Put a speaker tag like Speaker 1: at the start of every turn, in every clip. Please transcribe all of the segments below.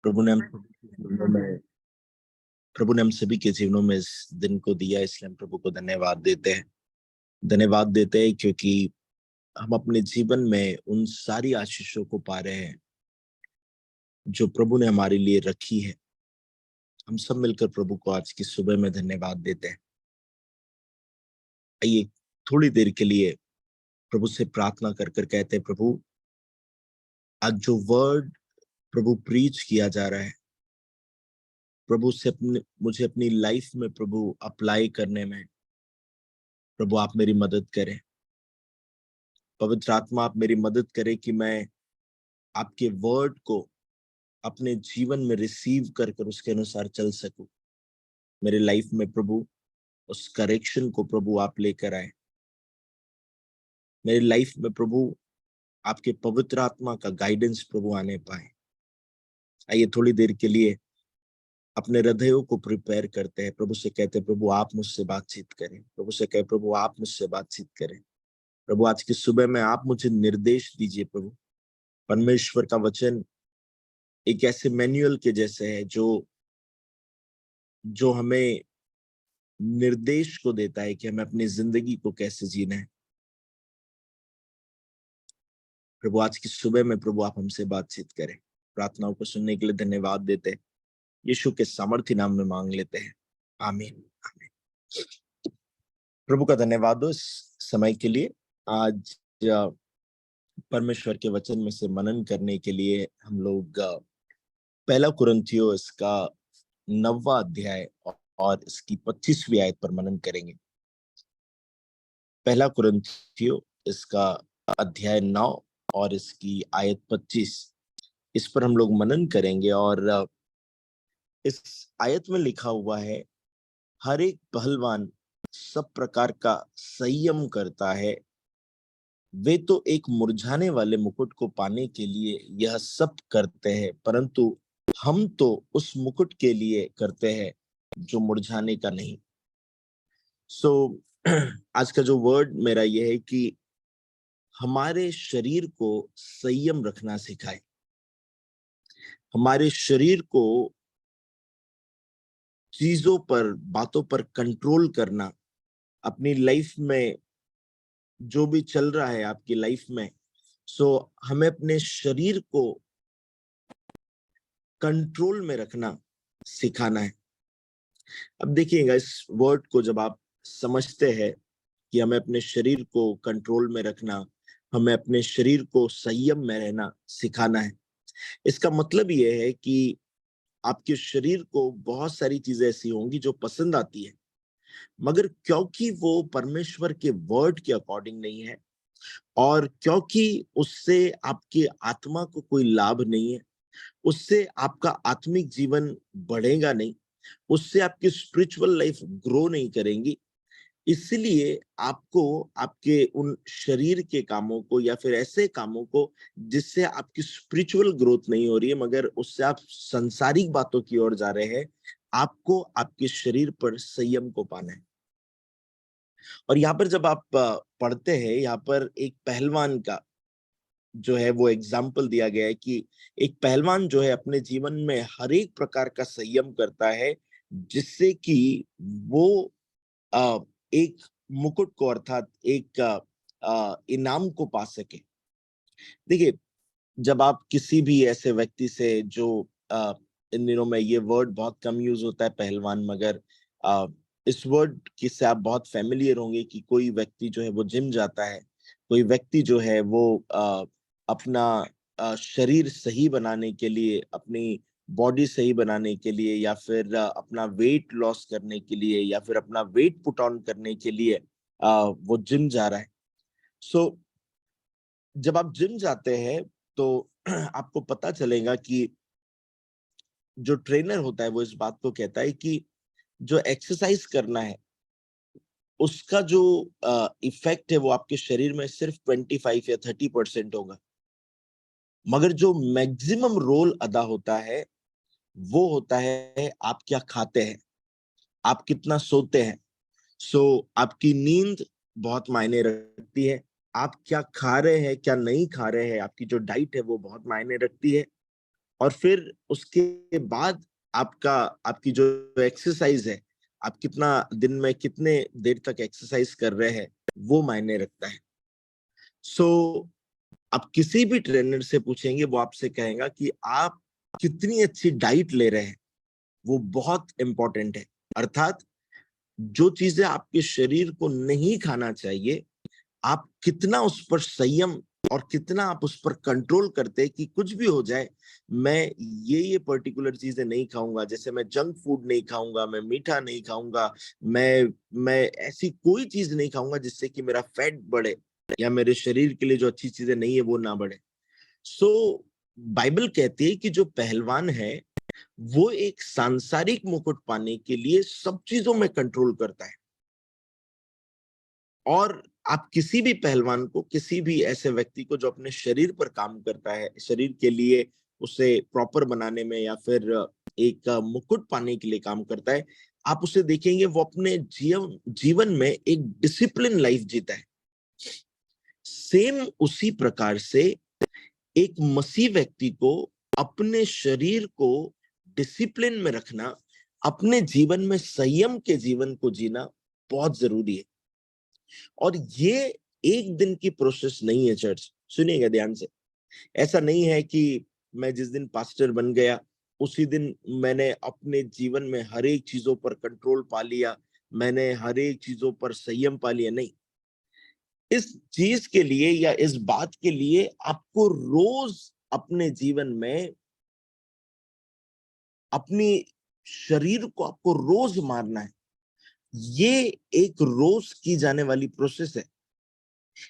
Speaker 1: प्रभु ने हम सभी के जीवनों में प्रभु ने हम सभी के जीवनों में इस दिन को दिया, इसलिए हम प्रभु को धन्यवाद देते हैं। धन्यवाद देते हैं क्योंकि हम अपने जीवन में उन सारी आशीषों को पा रहे हैं जो प्रभु ने हमारे लिए रखी है। हम सब मिलकर प्रभु को आज की सुबह में धन्यवाद देते हैं। आइए थोड़ी देर के लिए प्रभु से प्रार्थना कर कर कहते हैं, प्रभु आज जो वर्ड प्रभु प्रीच किया जा रहा है, प्रभु से मुझे अपनी लाइफ में प्रभु अप्लाई करने में प्रभु आप मेरी मदद करें। पवित्र आत्मा आप मेरी मदद करें कि मैं आपके वर्ड को अपने जीवन में रिसीव कर कर उसके अनुसार चल सकूं। मेरे लाइफ में प्रभु उस करेक्शन को प्रभु आप लेकर आए। मेरी लाइफ में प्रभु आपके पवित्र आत्मा का गाइडेंस प्रभु आने पाए। आइए थोड़ी देर के लिए अपने हृदयों को प्रिपेयर करते हैं। प्रभु से कहते हैं, प्रभु आप मुझसे बातचीत करें। प्रभु से कहे, प्रभु आप मुझसे बातचीत करें। प्रभु आज की सुबह में आप मुझे निर्देश दीजिए। प्रभु परमेश्वर का वचन एक ऐसे मैनुअल के जैसे है जो हमें निर्देश को देता है कि हमें अपनी जिंदगी को कैसे जीना है। प्रभु आज की सुबह में प्रभु आप हमसे बातचीत करें। प्रार्थनाओं को सुनने के लिए धन्यवाद देते हैं। यीशु के सामर्थ्य नाम में मांग लेते हैं, आमीन आमीन। प्रभु का धन्यवाद हो इस समय के लिए। आज परमेश्वर के वचन में से मनन करने के लिए हम लोग पहला कुरिन्थियों इसका 9वां अध्याय और इसकी 25वीं आयत पर मनन करेंगे। पहला कुरिन्थियों इसका अध्याय 9 और इसकी आयत 25, इस पर हम लोग मनन करेंगे। और इस आयत में लिखा हुआ है, हर एक पहलवान सब प्रकार का संयम करता है। वे तो एक मुरझाने वाले मुकुट को पाने के लिए यह सब करते हैं, परंतु हम तो उस मुकुट के लिए करते हैं जो मुरझाने का नहीं। आज का जो वर्ड मेरा यह है कि हमारे शरीर को संयम रखना सिखाए। हमारे शरीर को चीजों पर, बातों पर कंट्रोल करना। अपनी लाइफ में जो भी चल रहा है आपकी लाइफ में, हमें अपने शरीर को कंट्रोल में रखना सिखाना है। अब देखिएगा, इस वर्ड को जब आप समझते हैं कि हमें अपने शरीर को कंट्रोल में रखना, हमें अपने शरीर को संयम में रहना सिखाना है, इसका मतलब यह है कि आपके शरीर को बहुत सारी चीजें ऐसी होंगी जो पसंद आती है, मगर क्योंकि वो परमेश्वर के वर्ड के अकॉर्डिंग नहीं है और क्योंकि उससे आपकी आत्मा को कोई लाभ नहीं है, उससे आपका आत्मिक जीवन बढ़ेगा नहीं, उससे आपकी स्पिरिचुअल लाइफ ग्रो नहीं करेंगी, इसलिए आपको आपके उन शरीर के कामों को या फिर ऐसे कामों को जिससे आपकी स्पिरिचुअल ग्रोथ नहीं हो रही है मगर उससे आप सांसारिक बातों की ओर जा रहे हैं, आपको आपके शरीर पर संयम को पाना है। और यहाँ पर जब आप पढ़ते हैं, यहाँ पर एक पहलवान का जो है वो एग्जाम्पल दिया गया है कि एक पहलवान जो है अपने जीवन में हर एक प्रकार का संयम करता है जिससे कि वो एक मुकुट को, अर्थात एक इनाम को पा सके। देखिए, जब आप किसी भी ऐसे व्यक्ति से जो इन दिनों में ये वर्ड बहुत कम यूज होता है पहलवान, मगर इस वर्ड की से आप बहुत फैमिलियर होंगे कि कोई व्यक्ति जो है वो जिम जाता है, कोई व्यक्ति जो है वो अपना शरीर सही बनाने के लिए, अपनी बॉडी सही बनाने के लिए या फिर अपना वेट लॉस करने के लिए या फिर अपना वेट पुट ऑन करने के लिए वो जिम जा रहा है। सो जब आप जिम जाते हैं तो आपको पता चलेगा कि जो ट्रेनर होता है वो इस बात को कहता है कि जो एक्सरसाइज करना है उसका जो इफेक्ट है वो आपके शरीर में सिर्फ 25 या 30% होगा, मगर जो मैक्सिमम रोल अदा होता है वो होता है आप क्या खाते हैं, आप कितना सोते हैं। आपकी नींद बहुत मायने रखती है, आप क्या खा रहे हैं क्या नहीं खा रहे हैं, आपकी जो डाइट है वो बहुत मायने रखती है। और फिर उसके बाद आपकी जो एक्सरसाइज है, आप कितना दिन में कितने देर तक एक्सरसाइज कर रहे हैं, वो मायने रखता है। सो आप किसी भी ट्रेनर से पूछेंगे, वो आपसे कहेगा कि आप कितनी अच्छी डाइट ले रहे हैं, वो बहुत इंपॉर्टेंट है। अर्थात जो चीजें आपके शरीर को नहीं खाना चाहिए, आप कितना उस पर संयम और कितना आप उस पर कंट्रोल करते हैं कि कुछ भी हो जाए, मैं ये पर्टिकुलर चीजें नहीं खाऊंगा। जैसे मैं जंक फूड नहीं खाऊंगा, मैं मीठा नहीं खाऊंगा, मैं ऐसी कोई चीज नहीं खाऊंगा जिससे कि मेरा फैट बढ़े या मेरे शरीर के लिए जो अच्छी चीजें नहीं है वो ना बढ़े। सो बाइबल कहती है कि जो पहलवान है वो एक सांसारिक मुकुट पाने के लिए सब चीजों में कंट्रोल करता है। और आप किसी भी पहलवान को, किसी भी ऐसे व्यक्ति को जो अपने शरीर पर काम करता है, शरीर के लिए उसे प्रॉपर बनाने में या फिर एक मुकुट पाने के लिए काम करता है, आप उसे देखेंगे वो अपने जीवन में एक डिसिप्लिन लाइफ जीता है। सेम उसी प्रकार से एक मसीह व्यक्ति को अपने शरीर को डिसिप्लिन में रखना, अपने जीवन में संयम के जीवन को जीना बहुत जरूरी है। और ये एक दिन की प्रोसेस नहीं है चर्च, सुनिएगा ध्यान से। ऐसा नहीं है कि मैं जिस दिन पास्टर बन गया उसी दिन मैंने अपने जीवन में हर एक चीजों पर कंट्रोल पा लिया, मैंने हर एक चीजों पर संयम पा लिया। नहीं, इस चीज के लिए या इस बात के लिए आपको रोज अपने जीवन में अपनी शरीर को आपको रोज मारना है। ये एक रोज की जाने वाली प्रोसेस है।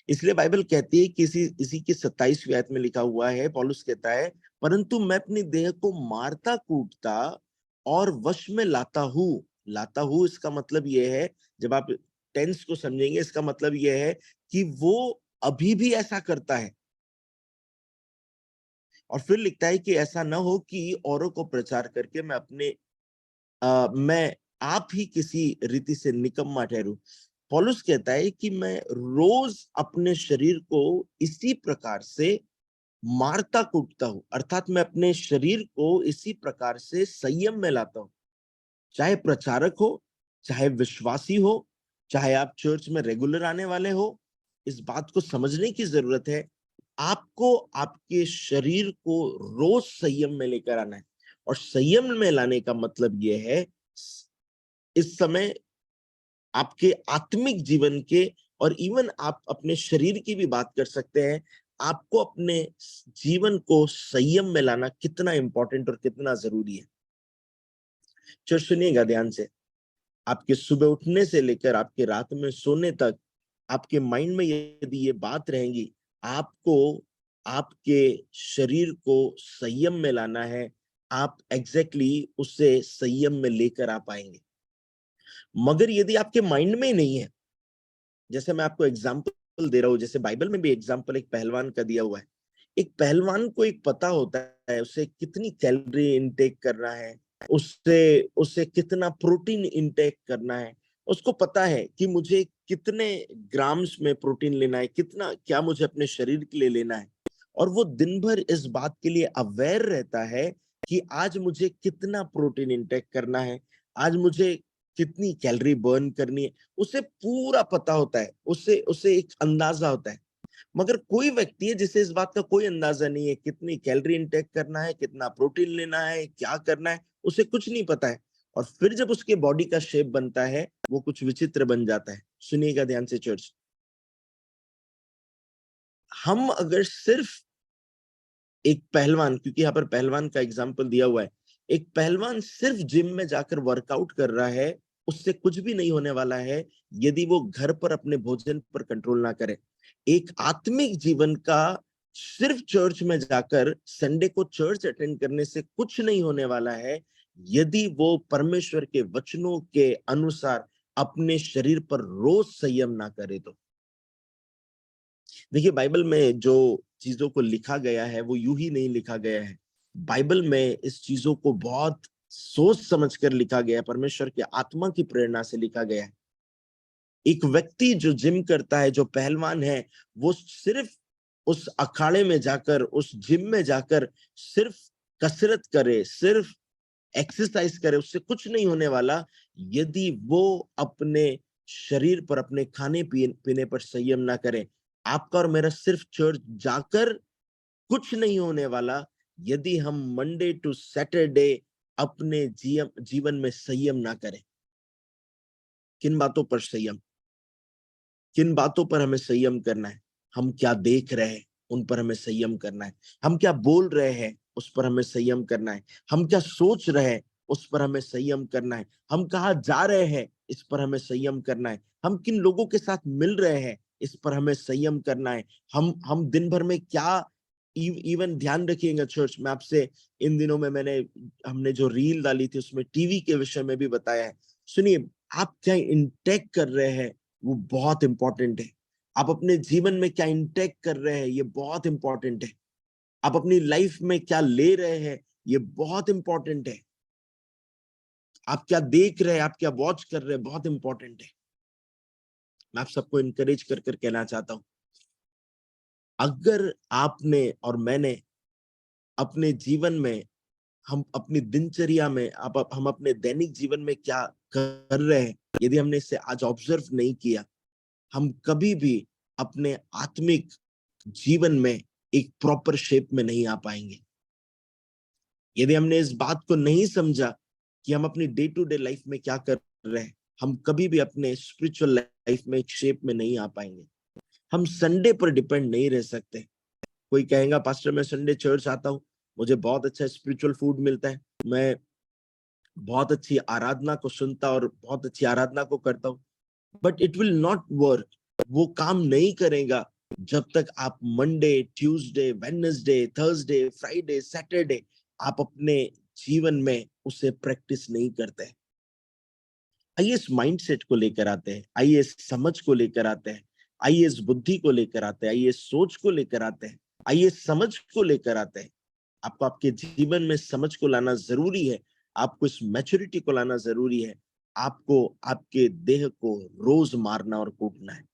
Speaker 1: इसलिए बाइबल कहती है कि इसी की 27वीं आयत में लिखा हुआ है, पौलुस कहता है, परंतु मैं अपनी देह को मारता कूटता और वश में लाता हूं इसका मतलब यह है, जब आप टेंस को समझेंगे, इसका मतलब यह है कि वो अभी भी ऐसा करता है। और फिर लिखता है कि ऐसा ना हो कि औरों को प्रचार करके मैं आप ही किसी रीति से निकम्मा ठहरूं। पौलुस कहता है कि मैं रोज अपने शरीर को इसी प्रकार से मारता कूटता हूं, अर्थात मैं अपने शरीर को इसी प्रकार से संयम में लाता हूं। चाहे प्रचारक हो, चाहे विश्वासी हो, चाहे आप चर्च में रेगुलर आने वाले हो, इस बात को समझने की जरूरत है। आपको आपके शरीर को रोज संयम में लेकर आना है। और संयम में लाने का मतलब यह है, इस समय आपके आत्मिक जीवन के, और इवन आप अपने शरीर की भी बात कर सकते हैं, आपको अपने जीवन को संयम में लाना कितना इंपॉर्टेंट और कितना जरूरी है। चर्च सुनिएगा ध्यान से। आपके सुबह उठने से लेकर आपके रात में सोने तक आपके माइंड में यदि ये बात रहेंगी, आपको आपके शरीर को संयम में लाना है, आप एग्जैक्टली उसे संयम में लेकर आ पाएंगे। मगर यदि आपके माइंड में ही नहीं है, जैसे मैं आपको एग्जांपल दे रहा हूं, जैसे बाइबल में भी एग्जांपल एक पहलवान का दिया हुआ है। एक पहलवान को एक पता होता है उसे कितनी कैलोरी इनटेक करना है, उससे उसे कितना प्रोटीन इनटेक करना है। उसको पता है कि मुझे कितने ग्राम्स में प्रोटीन लेना है, कितना क्या मुझे अपने शरीर के लिए लेना है। और वो दिन भर इस बात के लिए अवेयर रहता है कि आज मुझे कितना प्रोटीन इनटेक करना है, आज मुझे कितनी कैलोरी बर्न करनी है। उसे पूरा पता होता है, उसे उसे एक अंदाजा होता है। मगर कोई व्यक्ति है जिसे इस बात का कोई अंदाजा नहीं है, कितनी कैलोरी इंटेक करना है, कितना प्रोटीन लेना है, क्या करना है, उसे कुछ नहीं पता है। और फिर जब उसके बॉडी का शेप बनता है, वो कुछ विचित्र बन जाता है। सुनिएगा ध्यान से चर्च, हम अगर सिर्फ एक पहलवान, क्योंकि यहाँ पर पहलवान का एग्जाम्पल दिया हुआ है, एक पहलवान सिर्फ जिम में जाकर वर्कआउट कर रहा है, उससे कुछ भी नहीं होने वाला है यदि वो घर पर अपने भोजन पर कंट्रोल ना करे। एक आत्मिक जीवन का सिर्फ चर्च में जाकर संडे को चर्च अटेंड करने से कुछ नहीं होने वाला है यदि वो परमेश्वर के वचनों के अनुसार अपने शरीर पर रोज संयम ना करे। तो देखिए, बाइबल में जो चीजों को लिखा गया है वो यूं ही नहीं लिखा गया है। बाइबल में इस चीजों को बहुत सोच समझ कर लिखा गया है, परमेश्वर की आत्मा की प्रेरणा से लिखा गया है। एक व्यक्ति जो जिम करता है, जो पहलवान है, वो सिर्फ उस अखाड़े में जाकर, उस जिम में जाकर सिर्फ कसरत करे, सिर्फ एक्सरसाइज करे, उससे कुछ नहीं होने वाला यदि वो अपने शरीर पर, अपने खाने पीने पर संयम ना करे। आपका और मेरा सिर्फ चर्च जाकर कुछ नहीं होने वाला यदि हम मंडे टू सैटरडे अपने जीवन में संयम ना करें। किन बातों पर संयम? किन बातों पर हमें संयम करना है? हम क्या देख रहे हैं उन पर हमें संयम करना है। हम क्या बोल रहे हैं उस पर हमें संयम करना है। हम क्या सोच रहे हैं उस पर हमें संयम करना है। हम कहाँ जा रहे हैं इस पर हमें संयम करना है। हम किन लोगों के साथ मिल रहे हैं इस पर हमें संयम करना है। हम दिन भर में क्या इवन ध्यान रखिएगा चर्च में, आपसे इन दिनों में हमने जो रील डाली थी उसमें टीवी के विषय में भी बताया है। सुनिए, आप क्या इंटेक कर रहे हैं वो बहुत इंपॉर्टेंट है। आप अपने जीवन में क्या इंटेक कर रहे हैं ये बहुत इंपॉर्टेंट है। आप अपनी लाइफ में क्या ले रहे हैं ये बहुत इंपॉर्टेंट है। आप क्या देख रहे हैं, आप क्या वॉच कर रहे हैं, बहुत इंपॉर्टेंट है। मैं आप सबको इनकरेज कर कर कहना चाहता हूं, अगर आपने और मैंने अपने जीवन में, हम अपनी दिनचर्या में, हम अपने दैनिक जीवन में क्या कर रहे हैं, यदि हमने इसे आज ऑब्जर्व नहीं किया, हम कभी भी अपने आत्मिक जीवन में एक प्रॉपर शेप में नहीं आ पाएंगे। यदि हमने इस बात को नहीं समझा कि हम अपनी डे टू डे लाइफ में क्या कर रहे हैं, हम कभी भी अपने स्पिरिचुअल लाइफ में एक शेप में नहीं आ पाएंगे। हम संडे पर डिपेंड नहीं रह सकते। कोई कहेगा पास्टर मैं संडे चर्च आता हूँ, मुझे बहुत अच्छा स्पिरिचुअल फूड मिलता है, मैं बहुत अच्छी आराधना को सुनता और बहुत अच्छी आराधना को करता हूँ, but it will not work. वो काम नहीं करेगा जब तक आप Monday, Tuesday, Wednesday, Thursday, Friday, Saturday आप अपने जीवन में उसे प्रैक्टिस नहीं करते हैं। आइए इस माइंडसेट को लेकर आते हैं, आइए इस समझ को लेकर आते हैं, आइए इस बुद्धि को लेकर आते हैं, आइए इस सोच को लेकर आते हैं, आइए इस समझ को लेकर आते हैं। आपको आपके जीवन में समझ को लाना जरूरी है, आपको इस मैच्योरिटी को लाना जरूरी है। आपको आपके देह को रोज मारना और कूटना है।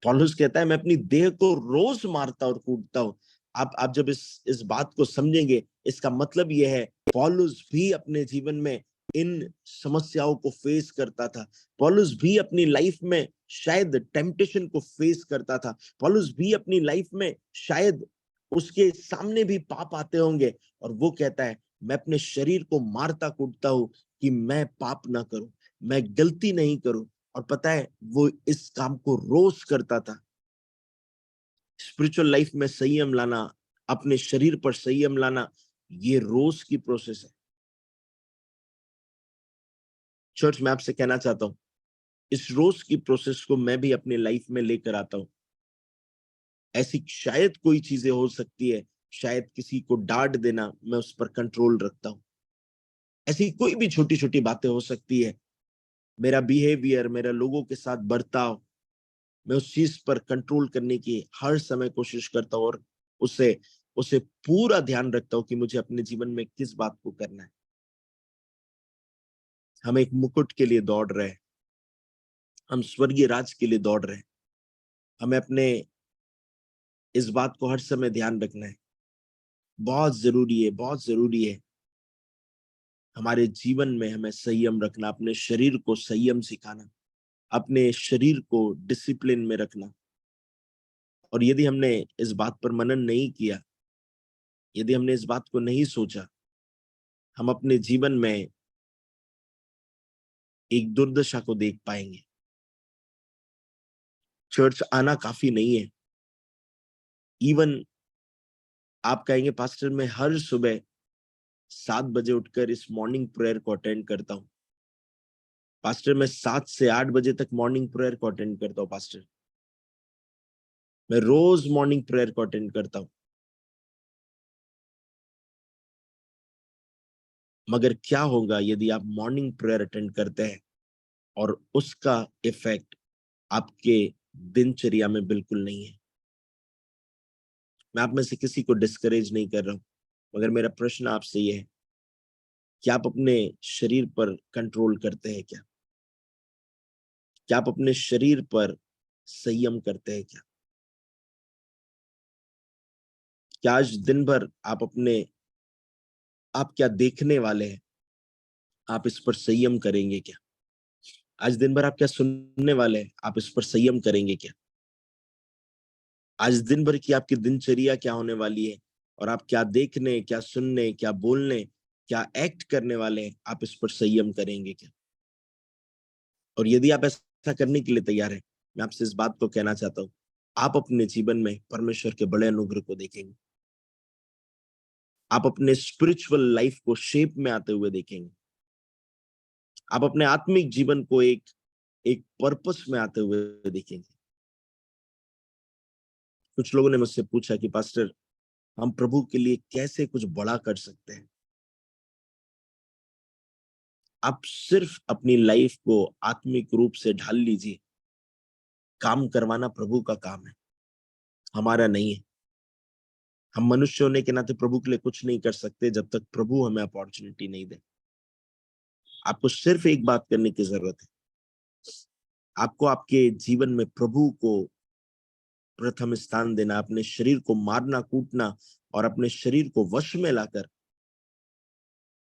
Speaker 1: पौलुस कहता है मैं अपनी देह को रोज मारता और कूटता हूं। आप जब इस बात को समझेंगे, इसका मतलब यह है पौलुस भी अपने जीवन में इन समस्याओं को फेस करता था। पौलुस भी अपनी लाइफ में शायद टेम्पटेशन को फेस करता था। पौलुस भी अपनी लाइफ में शायद उसके सामने भी पाप आते होंगे, और वो कहता है मैं अपने शरीर को मारता कूटता हूं कि मैं पाप ना करूं, मैं गलती नहीं करूं। और पता है वो इस काम को रोज करता था। स्पिरिचुअल लाइफ में संयम लाना, अपने शरीर पर संयम लाना, ये रोज की प्रोसेस है। चर्च में आपसे कहना चाहता हूं, इस रोज की प्रोसेस को मैं भी अपने लाइफ में लेकर आता हूं। ऐसी शायद कोई चीजें हो सकती है, शायद किसी को डांट देना, मैं उस पर कंट्रोल रखता हूं। ऐसी कोई भी छोटी छोटी बातें हो सकती है, मेरा बिहेवियर, मेरा लोगों के साथ बर्ताव, मैं उस चीज पर कंट्रोल करने की हर समय कोशिश करता हूँ, और उसे उसे पूरा ध्यान रखता हूँ कि मुझे अपने जीवन में किस बात को करना है। हम एक मुकुट के लिए दौड़ रहे हैं, हम स्वर्गीय राज के लिए दौड़ रहे हैं। हमें अपने इस बात को हर समय ध्यान रखना है। बहुत जरूरी है, बहुत जरूरी है हमारे जीवन में हमें संयम रखना, अपने शरीर को संयम सिखाना, अपने शरीर को डिसिप्लिन में रखना। और यदि हमने इस बात पर मनन नहीं किया, यदि हमने इस बात को नहीं सोचा, हम अपने जीवन में एक दुर्दशा को देख पाएंगे। चर्च आना काफी नहीं है। इवन आप कहेंगे पास्टर मैं हर सुबह 7 बजे उठकर इस मॉर्निंग प्रेयर को अटेंड करता हूँ। पास्टर मैं 7 से 8 बजे तक मॉर्निंग प्रेयर को अटेंड करता हूँ। पास्टर मैं रोज मॉर्निंग प्रेयर को अटेंड करता हूँ। मगर क्या होगा यदि आप मॉर्निंग प्रेयर अटेंड करते हैं और उसका इफेक्ट आपके दिनचर्या में बिल्कुल नहीं है? मैं आप में से किसी को डिस्करेज नहीं कर रहा हूं, मगर मेरा प्रश्न आपसे यह है कि आप अपने शरीर पर कंट्रोल करते हैं क्या? क्या आप अपने शरीर पर संयम करते हैं क्या? क्या आज दिन भर आप अपने आप क्या देखने वाले हैं, आप इस पर संयम करेंगे क्या? आज दिन भर आप क्या सुनने वाले हैं, आप इस पर संयम करेंगे क्या? आज दिन भर की आपकी दिनचर्या क्या होने वाली है, और आप क्या देखने, क्या सुनने, क्या बोलने, क्या एक्ट करने वाले हैं, आप इस पर संयम करेंगे क्या? और यदि आप ऐसा करने के लिए तैयार हैं, मैं आपसे इस बात को कहना चाहता हूँ, आप अपने जीवन में परमेश्वर के बड़े अनुग्रह को देखेंगे। आप अपने स्पिरिचुअल लाइफ को शेप में आते हुए देखेंगे। आप अपने आत्मिक जीवन को एक एक पर्पस में आते हुए देखेंगे। कुछ लोगों ने मुझसे पूछा कि पास्टर, हम प्रभु के लिए कैसे कुछ बड़ा कर सकते हैं? आप सिर्फ अपनी लाइफ को आत्मिक रूप से ढाल लीजिए। काम करवाना प्रभु का काम है, हमारा नहीं है। हम मनुष्य होने के नाते प्रभु के लिए कुछ नहीं कर सकते जब तक प्रभु हमें अपॉर्चुनिटी नहीं दे। आपको सिर्फ एक बात करने की जरूरत है। आपको आपके जीवन में प्रभु को प्रथम स्थान देना, अपने शरीर को मारना कूटना और अपने शरीर को वश में लाकर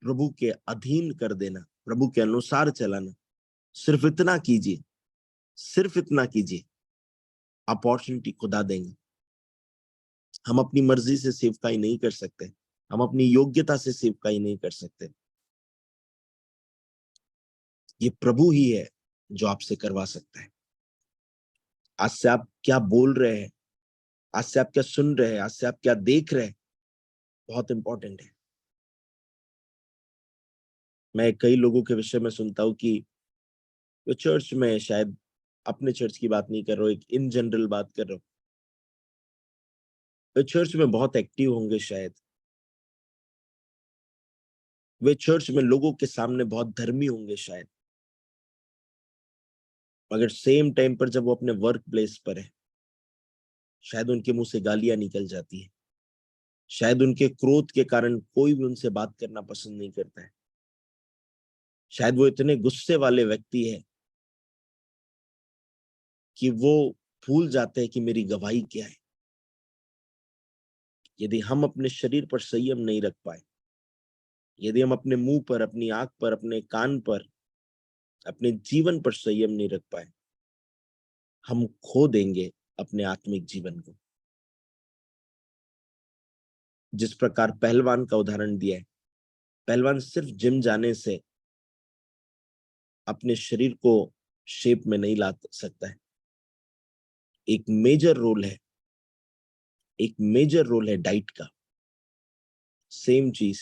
Speaker 1: प्रभु के अधीन कर देना, प्रभु के अनुसार चलाना। सिर्फ इतना कीजिए, सिर्फ इतना कीजिए, अपॉर्चुनिटी खुदा देंगे। हम अपनी मर्जी से सेवकाई नहीं कर सकते, हम अपनी योग्यता से सेवकाई नहीं कर सकते। ये प्रभु ही है जो आपसे करवा सकता है। आज से आप क्या बोल रहे हैं, आज से आप क्या सुन रहे हैं, आज से आप क्या देख रहे हैं, बहुत इंपॉर्टेंट है। मैं कई लोगों के विषय में सुनता हूं कि वो चर्च में, शायद अपने चर्च की बात नहीं कर रहा हूं, एक इन जनरल बात कर रहा हूं, वे चर्च में बहुत एक्टिव होंगे, शायद वे चर्च में लोगों के सामने बहुत धर्मी होंगे शायद, मगर सेम टाइम पर जब वो अपने वर्क प्लेस पर है, शायद उनके मुंह से गालियां निकल जाती है। शायद उनके क्रोध के कारण कोई भी उनसे बात करना पसंद नहीं करता है। शायद वो इतने गुस्से वाले व्यक्ति है कि वो भूल जाते हैं कि मेरी गवाही क्या है। यदि हम अपने शरीर पर संयम नहीं रख पाए, यदि हम अपने मुंह पर, अपनी आंख पर, अपने कान पर, अपने जीवन पर संयम नहीं रख पाए, हम खो देंगे अपने आत्मिक जीवन को। जिस प्रकार पहलवान का उदाहरण दिया है, पहलवान सिर्फ जिम जाने से अपने शरीर को शेप में नहीं ला सकता है। एक मेजर रोल है, एक मेजर रोल है डाइट का। सेम चीज,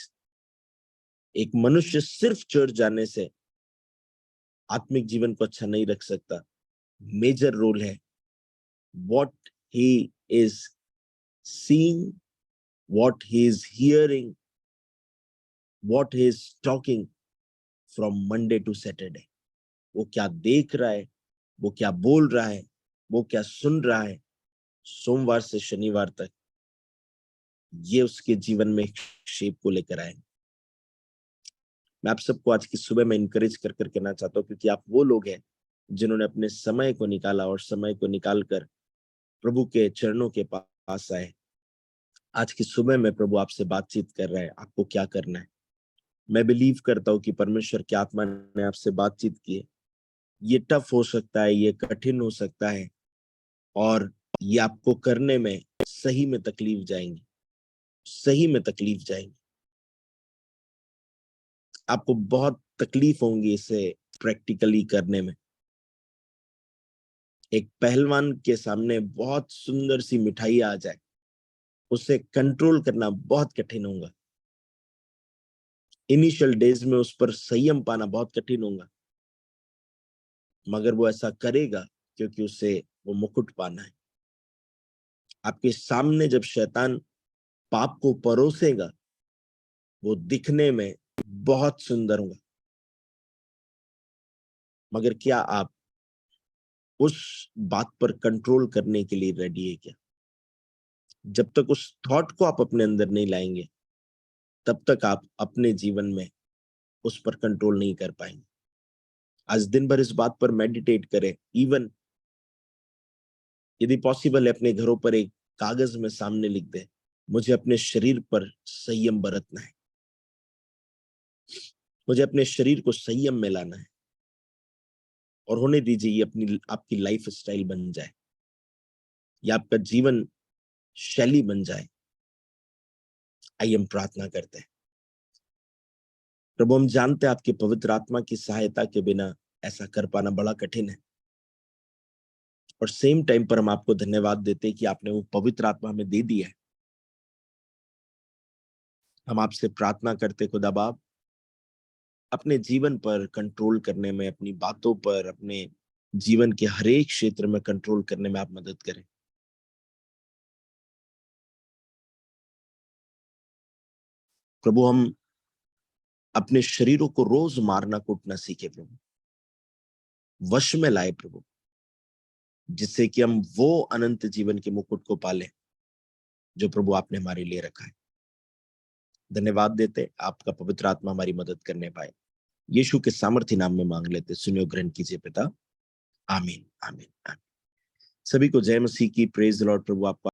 Speaker 1: एक मनुष्य सिर्फ चर्च जाने से आत्मिक जीवन को अच्छा नहीं रख सकता। मेजर रोल है what he is seeing, what he is hearing, what he is talking from Monday to Saturday. वो क्या देख रहा है, वो क्या बोल रहा है, वो क्या सुन रहा है, सोमवार से शनिवार तक, ये उसके जीवन में शेप को लेकर आए। मैं आप सबको आज की सुबह में इनकरेज कर कर कहना चाहता हूँ, क्योंकि आप वो लोग हैं जिन्होंने अपने समय को निकाला और समय को निकाल कर प्रभु के चरणों के पास आए। आज की सुबह में प्रभु आपसे बातचीत कर रहा है, आपको क्या करना है। मैं बिलीव करता हूँ कि परमेश्वर की आत्मा ने आपसे बातचीत की है। ये टफ हो सकता है, ये कठिन हो सकता है, और ये आपको करने में सही में तकलीफ जाएंगी, सही में तकलीफ जाएंगी। आपको बहुत तकलीफ होंगी इसे प्रैक्टिकली करने में। एक पहलवान के सामने बहुत सुंदर सी मिठाई आ जाए, उसे कंट्रोल करना बहुत कठिन होगा। इनिशियल डेज में उस पर संयम पाना बहुत कठिन होगा, मगर वो ऐसा करेगा क्योंकि उसे वो मुकुट पाना है। आपके सामने जब शैतान पाप को परोसेगा, वो दिखने में बहुत सुंदर होगा, मगर क्या आप उस बात पर कंट्रोल करने के लिए रेडी है क्या? जब तक उस थॉट को आप अपने अंदर नहीं लाएंगे, तब तक आप अपने जीवन में उस पर कंट्रोल नहीं कर पाएंगे। आज दिन भर इस बात पर मेडिटेट करें। इवन यदि पॉसिबल है, अपने घरों पर एक कागज में सामने लिख दे, मुझे अपने शरीर पर संयम बरतना है। मुझे अपने शरीर को संयम में लाना है और होने दीजिए ये अपनी आपकी लाइफ स्टाइल बन जाए, या आपका जीवन शैली बन जाए। आइए हम प्रार्थना करते हैं। प्रभु, हम जानते हैं आपकी पवित्र आत्मा की सहायता के बिना ऐसा कर पाना बड़ा कठिन है, और सेम टाइम पर हम आपको धन्यवाद देते हैं कि आपने वो पवित्र आत्मा हमें दे दी है। हम आपसे प्रार्थना करते खुदा बाप, अपने जीवन पर कंट्रोल करने में, अपनी बातों पर, अपने जीवन के हरेक क्षेत्र में कंट्रोल करने में आप मदद करें। प्रभु, हम अपने शरीरों को रोज मारना कूटना सीखे प्रभु, वश में लाए प्रभु, जिससे कि हम वो अनंत जीवन के मुकुट को पालें जो प्रभु आपने हमारे लिए रखा है। धन्यवाद देते, आपका पवित्र आत्मा हमारी मदद करने पाए। यीशु के सामर्थ्य नाम में मांग लेते, सुनियो ग्रहण कीजिए पिता। आमीन आमीन आमीन। सभी को जय मसीह की। Praise the Lord. प्रभु आपको